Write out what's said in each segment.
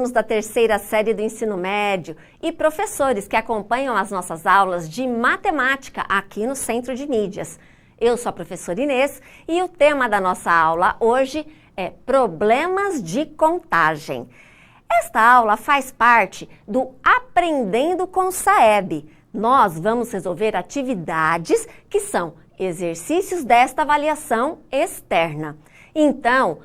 alunos da terceira série do ensino médio e professores que acompanham as nossas aulas de matemática aqui no Centro de Mídias. Eu sou a professora Inês e o tema da nossa aula hoje é Problemas de Contagem. Esta aula faz parte do Aprendendo com Saeb. Nós vamos resolver atividades que são exercícios desta avaliação externa. Então,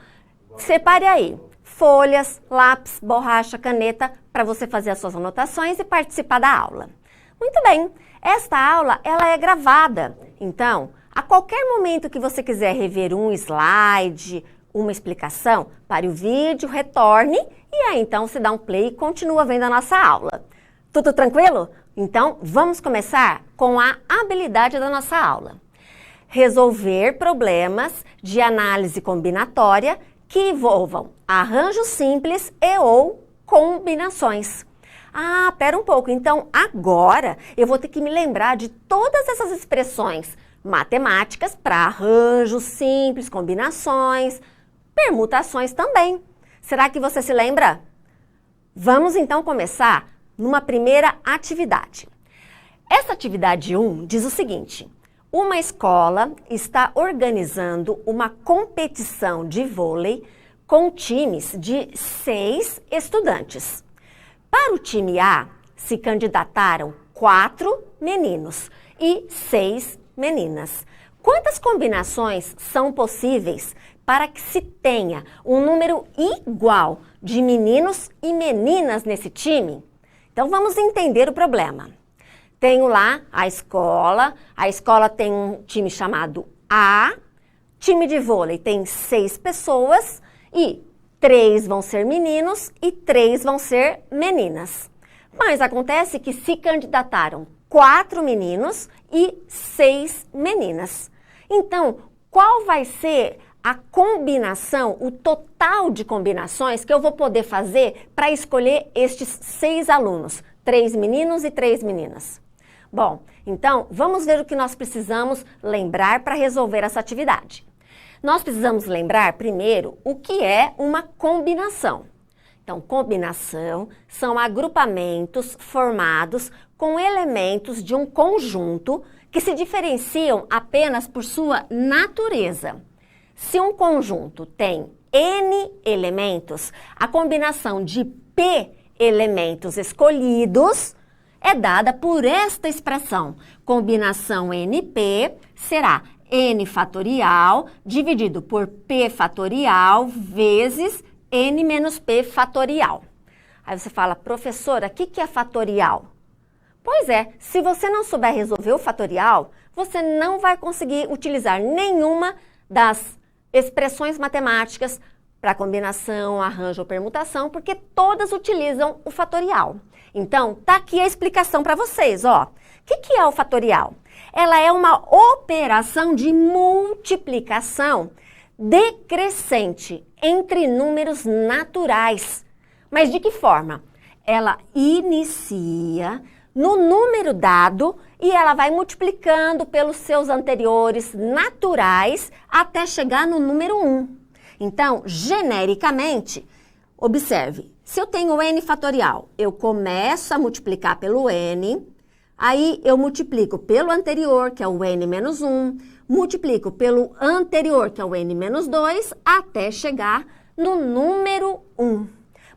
separe aí folhas, lápis, borracha, caneta para você fazer as suas anotações e participar da aula. Muito bem, esta aula ela é gravada. Então, a qualquer momento que você quiser rever um slide, uma explicação, pare o vídeo, retorne e aí então você dá um play e continua vendo a nossa aula. Tudo tranquilo? Então, vamos começar com a habilidade da nossa aula. Resolver problemas de análise combinatória que envolvam arranjos simples e ou combinações. Ah, pera um pouco, então agora eu vou ter que me lembrar de todas essas expressões matemáticas para arranjos simples, combinações, permutações também. Será que você se lembra? Vamos então começar numa primeira atividade. Essa atividade 1 diz o seguinte: uma escola está organizando uma competição de vôlei com times de 6 estudantes. Para o time A, se candidataram 4 meninos e 6 meninas. Quantas combinações são possíveis para que se tenha um número igual de meninos e meninas nesse time? Então vamos entender o problema. Tenho lá a escola tem um time chamado A, time de vôlei tem 6 pessoas e 3 vão ser meninos e 3 vão ser meninas. Mas acontece que se candidataram 4 meninos e 6 meninas. Então, qual vai ser a combinação, o total de combinações que eu vou poder fazer para escolher estes 6 alunos? 3 meninos e 3 meninas. Bom, então vamos ver o que nós precisamos lembrar para resolver essa atividade. Nós precisamos lembrar primeiro o que é uma combinação. Então, combinação são agrupamentos formados com elementos de um conjunto que se diferenciam apenas por sua natureza. Se um conjunto tem N elementos, a combinação de P elementos escolhidos é dada por esta expressão. Combinação NP será N fatorial dividido por P fatorial vezes N menos P fatorial. Aí você fala, professora, o que é fatorial? Pois é, se você não souber resolver o fatorial, você não vai conseguir utilizar nenhuma das expressões matemáticas para combinação, arranjo ou permutação, porque todas utilizam o fatorial. Então, tá aqui a explicação para vocês, ó. O que é o fatorial? Ela é uma operação de multiplicação decrescente entre números naturais. Mas de que forma? Ela inicia no número dado e ela vai multiplicando pelos seus anteriores naturais até chegar no número 1. Então, genericamente, observe, se eu tenho n fatorial, eu começo a multiplicar pelo n, aí eu multiplico pelo anterior, que é o n menos 1, multiplico pelo anterior, que é o n menos 2, até chegar no número 1.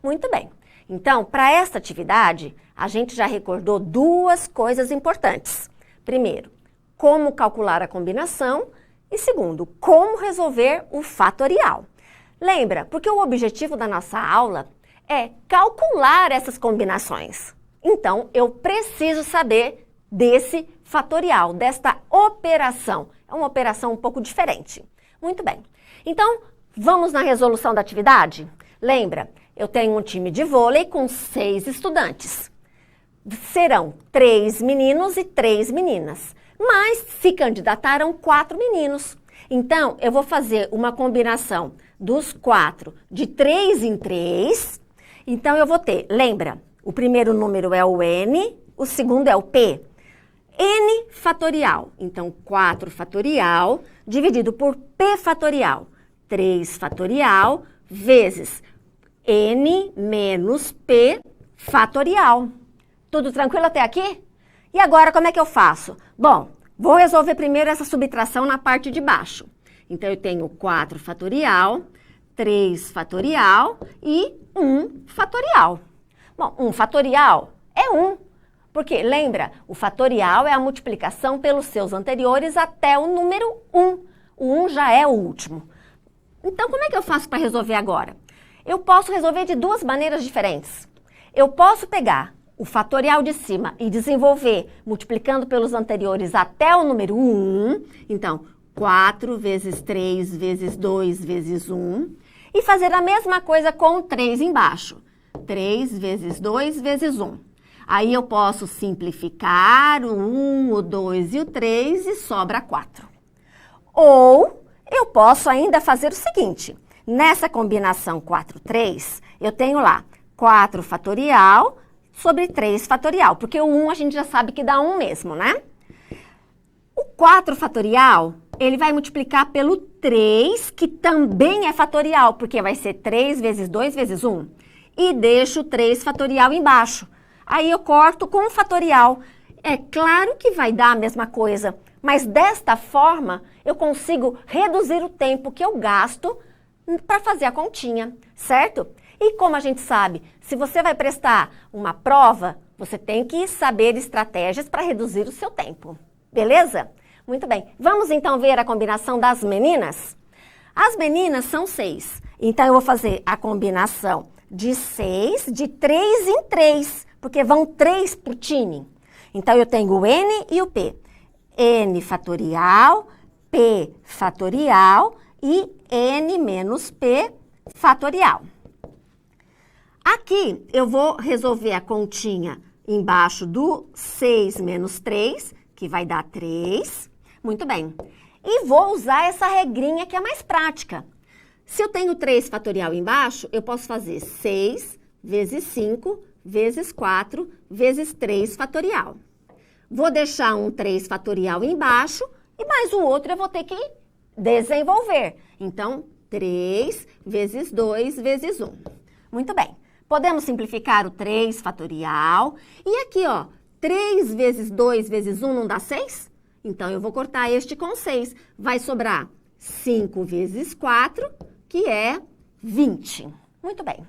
Muito bem. Então, para esta atividade, a gente já recordou 2 coisas importantes. Primeiro, como calcular a combinação e segundo, como resolver o fatorial. Lembra, porque o objetivo da nossa aula é calcular essas combinações. Então, eu preciso saber desse fatorial, desta operação. É uma operação um pouco diferente. Muito bem. Então, vamos na resolução da atividade? Lembra, eu tenho um time de vôlei com 6 estudantes. Serão 3 meninos e 3 meninas. Mas se candidataram 4 meninos. Então, eu vou fazer uma combinação dos 4 de 3 em 3. Então, eu vou ter, lembra, o primeiro número é o N, o segundo é o P. N fatorial, então 4 fatorial dividido por P fatorial. 3 fatorial vezes N menos P fatorial. Tudo tranquilo até aqui? E agora como é que eu faço? Bom, vou resolver primeiro essa subtração na parte de baixo. Então, eu tenho 4 fatorial, 3 fatorial e 1 fatorial. Bom, 1 fatorial é 1. Porque, lembra, o fatorial é a multiplicação pelos seus anteriores até o número 1. O 1 já é o último. Então, como é que eu faço para resolver agora? Eu posso resolver de duas maneiras diferentes. Eu posso pegar o fatorial de cima e desenvolver multiplicando pelos anteriores até o número 1. Então, 4 vezes 3 vezes 2 vezes 1. E fazer a mesma coisa com o 3 embaixo. 3 vezes 2 vezes 1. Aí eu posso simplificar o 1, o 2 e o 3 e sobra 4. Ou eu posso ainda fazer o seguinte. Nessa combinação 4, 3, eu tenho lá 4 fatorial sobre 3 fatorial. Porque o 1 a gente já sabe que dá 1 mesmo, né? O 4 fatorial, ele vai multiplicar pelo 3, que também é fatorial, porque vai ser 3 vezes 2 vezes 1. E deixo o 3 fatorial embaixo. Aí eu corto com o fatorial. É claro que vai dar a mesma coisa, mas desta forma eu consigo reduzir o tempo que eu gasto para fazer a continha, certo? E como a gente sabe, se você vai prestar uma prova, você tem que saber estratégias para reduzir o seu tempo. Beleza? Muito bem. Vamos então ver a combinação das meninas? As meninas são 6. Então eu vou fazer a combinação de 6 de 3 em 3, porque vão 3 por time. Então eu tenho o N e o P. N fatorial, P fatorial e N menos P fatorial. Aqui eu vou resolver a continha embaixo do 6 menos 3, que vai dar 3. Muito bem. E vou usar essa regrinha que é mais prática. Se eu tenho 3 fatorial embaixo, eu posso fazer 6 vezes 5 vezes 4 vezes 3 fatorial. Vou deixar um 3 fatorial embaixo e mais o outro eu vou ter que desenvolver. Então, 3 vezes 2 vezes 1. Muito bem. Podemos simplificar o 3 fatorial. E aqui, ó, 3 vezes 2 vezes 1 não dá 6? Então, eu vou cortar este com 6. Vai sobrar 5 vezes 4, que é 20. Muito bem.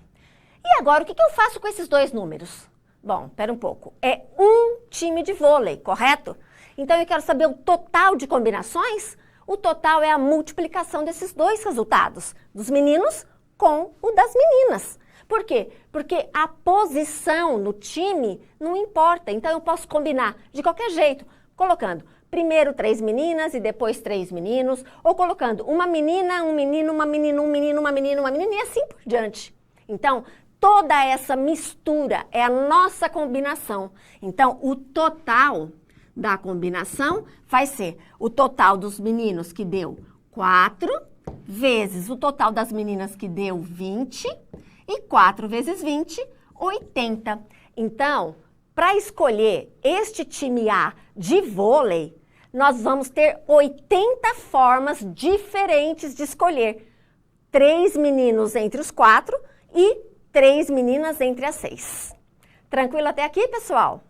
E agora, o que eu faço com esses dois números? Bom, espera um pouco. É um time de vôlei, correto? Então, eu quero saber o total de combinações. O total é a multiplicação desses dois resultados, dos meninos com o das meninas. Por quê? Porque a posição no time não importa. Então, eu posso combinar de qualquer jeito, colocando primeiro 3 meninas e depois 3 meninos, ou colocando uma menina, um menino, uma menina, um menino, uma menina, uma menina, e assim por diante. Então, toda essa mistura é a nossa combinação. Então, o total da combinação vai ser o total dos meninos, que deu 4, vezes o total das meninas, que deu 20, e 4 vezes 20, 80. Então, para escolher este time A de vôlei, nós vamos ter 80 formas diferentes de escolher. 3 meninos entre os 4 e 3 meninas entre as 6. Tranquilo até aqui, pessoal?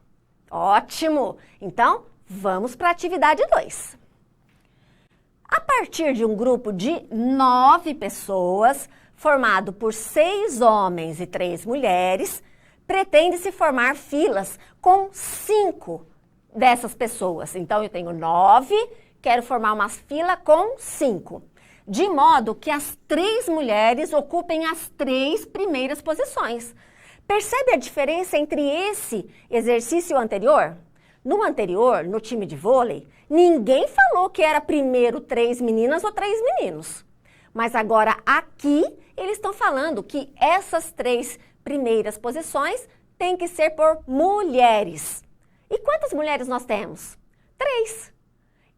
Ótimo! Então, vamos para a atividade 2. A partir de um grupo de 9 pessoas, formado por 6 homens e 3 mulheres, pretende-se formar filas com 5 dessas pessoas. Então, eu tenho 9, quero formar uma fila com 5. De modo que as 3 mulheres ocupem as 3 primeiras posições. Percebe a diferença entre esse exercício e o anterior? No anterior, no time de vôlei, ninguém falou que era primeiro 3 meninas ou 3 meninos. Mas agora aqui, eles estão falando que essas 3 primeiras posições têm que ser por mulheres. E quantas mulheres nós temos? 3.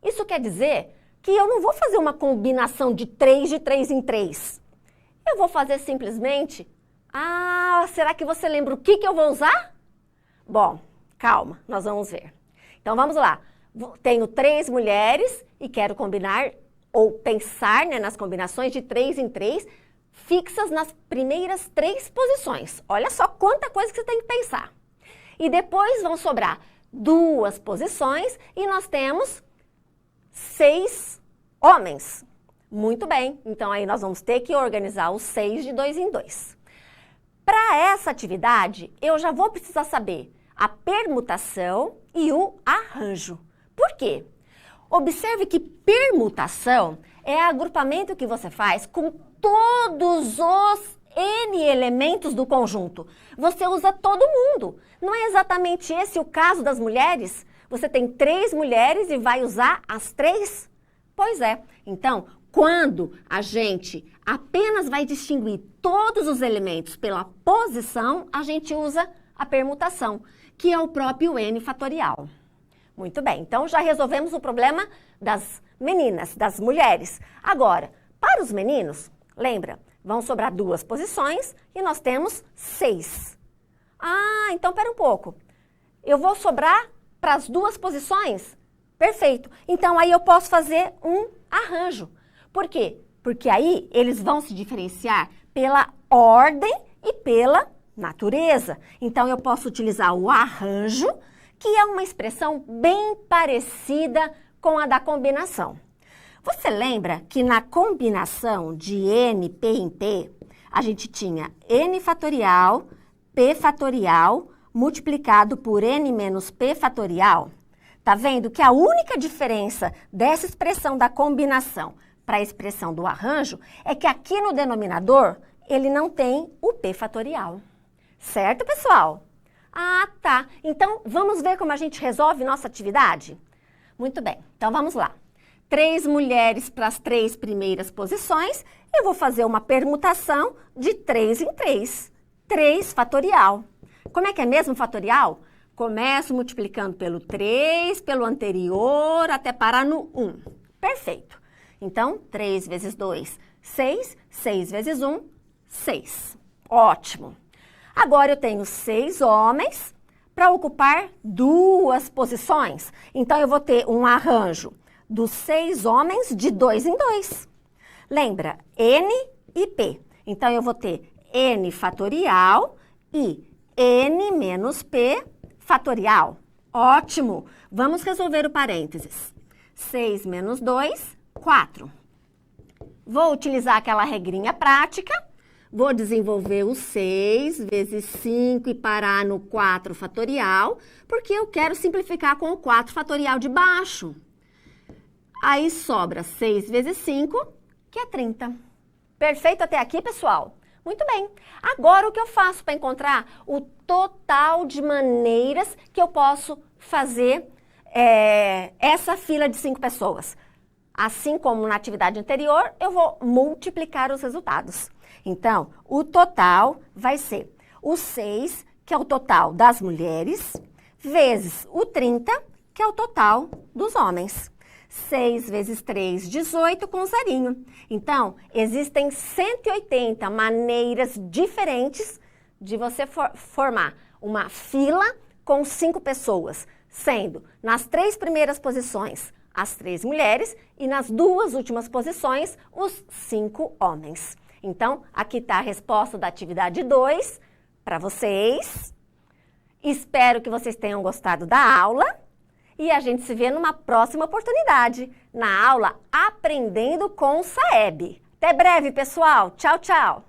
Isso quer dizer que eu não vou fazer uma combinação de 3 em 3. Eu vou fazer simplesmente... será que você lembra o que eu vou usar? Bom, calma, nós vamos ver. Então, vamos lá. Tenho 3 mulheres e quero combinar ou pensar, né, nas combinações de 3 em 3 fixas nas primeiras 3 posições. Olha só quanta coisa que você tem que pensar. E depois vão sobrar 2 posições e nós temos 6 homens. Muito bem, então aí nós vamos ter que organizar os 6 de 2 em 2. Para essa atividade, eu já vou precisar saber a permutação e o arranjo. Por quê? Observe que permutação é agrupamento que você faz com todos os N elementos do conjunto. Você usa todo mundo. Não é exatamente esse o caso das mulheres? Você tem 3 mulheres e vai usar as 3? Pois é. Então, quando a gente apenas vai distinguir todos os elementos pela posição, a gente usa a permutação, que é o próprio N fatorial. Muito bem, então já resolvemos o problema das meninas, das mulheres. Agora, para os meninos, lembra, vão sobrar 2 posições e nós temos 6. Ah, então pera um pouco. Eu vou sobrar para as 2 posições? Perfeito. Então aí eu posso fazer um arranjo. Por quê? Porque aí eles vão se diferenciar pela ordem e pela natureza. Então eu posso utilizar o arranjo, que é uma expressão bem parecida com a da combinação. Você lembra que na combinação de N, P em P, a gente tinha N fatorial, P fatorial, multiplicado por N menos P fatorial? Tá vendo que a única diferença dessa expressão da combinação para a expressão do arranjo é que aqui no denominador ele não tem o P fatorial. Certo, pessoal? Ah, tá. Então, vamos ver como a gente resolve nossa atividade? Muito bem, então vamos lá. 3 mulheres para as 3 primeiras posições, eu vou fazer uma permutação de 3 em 3. 3 fatorial. Como é que é mesmo fatorial? Começo multiplicando pelo 3, pelo anterior, até parar no 1. Perfeito. Então, 3 vezes 2, 6. 6 vezes 1, 6. Ótimo. Agora eu tenho 6 homens para ocupar 2 posições. Então, eu vou ter um arranjo dos 6 homens de 2 em 2. Lembra? N e P. Então, eu vou ter N fatorial e N menos P fatorial. Ótimo! Vamos resolver o parênteses. 6 menos 2, 4. Vou utilizar aquela regrinha prática. Vou desenvolver o 6 vezes 5 e parar no 4 fatorial, porque eu quero simplificar com o 4 fatorial de baixo. Aí sobra 6 vezes 5, que é 30. Perfeito até aqui, pessoal? Muito bem. Agora, o que eu faço para encontrar o total de maneiras que eu posso fazer essa fila de 5 pessoas? Assim como na atividade anterior, eu vou multiplicar os resultados. Então, o total vai ser o 6, que é o total das mulheres, vezes o 30, que é o total dos homens. 6 vezes 3, 18 com zerinho. Então, existem 180 maneiras diferentes de você formar uma fila com 5 pessoas, sendo nas 3 primeiras posições as 3 mulheres e nas 2 últimas posições os 5 homens. Então, aqui está a resposta da atividade 2 para vocês. Espero que vocês tenham gostado da aula e a gente se vê numa próxima oportunidade, na aula Aprendendo com o Saeb. Até breve, pessoal. Tchau, tchau.